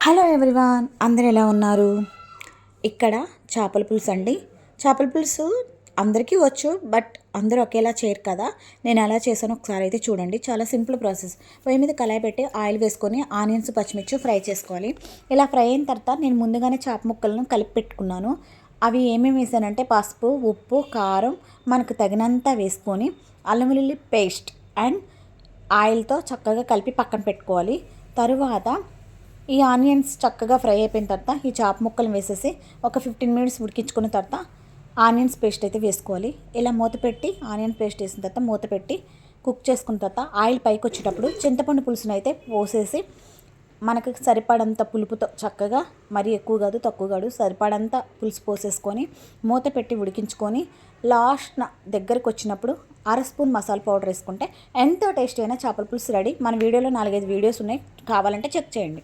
Hello everyone, అందరు ఎలా ఉన్నారు? ఇక్కడ చేపల పులుసు అండి. చేపల పులుసు అందరికీ వచ్చు, బట్ అందరూ ఒకేలా చేయరు కదా. నేను ఎలా చేశానో ఒకసారి అయితే చూడండి. చాలా సింపుల్ ప్రాసెస్. పొయ్యి మీద కళాయి పెట్టి ఆయిల్ వేసుకొని ఆనియన్స్ పచ్చిమిర్చి ఫ్రై చేసుకోవాలి. ఇలా ఫ్రై అయిన తర్వాత నేను ముందుగానే చేప ముక్కలను కలిపి పెట్టుకున్నాను. అవి ఏమేమి వేసానంటే పసుపు, ఉప్పు, కారం మనకు తగినంత వేసుకొని అల్లం వెల్లుల్లి పేస్ట్ అండ్ ఆయిల్తో చక్కగా కలిపి పక్కన పెట్టుకోవాలి. తరువాత ఈ ఆనియన్స్ చక్కగా ఫ్రై అయిపోయిన తర్వాత ఈ చాప ముక్కలు వేసేసి ఒక 15 మినిట్స్ ఉడికించుకున్న తర్వాత ఆనియన్స్ పేస్ట్ అయితే వేసుకోవాలి. ఇలా మూత పెట్టి ఆనియన్ పేస్ట్ వేసిన తర్వాత మూత పెట్టి కుక్ చేసుకున్న తర్వాత ఆయిల్ పైకి వచ్చేటప్పుడు చింతపండు పులుసును అయితే పోసేసి మనకు సరిపడంత పులుపుతో చక్కగా, మరీ ఎక్కువ కాదు తక్కువ కాదు, సరిపడంత పులుసు పోసేసుకొని మూత పెట్టి ఉడికించుకొని లాస్ట్ దగ్గరకు వచ్చినప్పుడు స్పూన్ మసాలా పౌడర్ వేసుకుంటే ఎంతో టేస్టీ అయిన చేపల పులుసు రెడీ. మన వీడియోలో 4-5 వీడియోస్ ఉన్నాయి, కావాలంటే చెక్ చేయండి.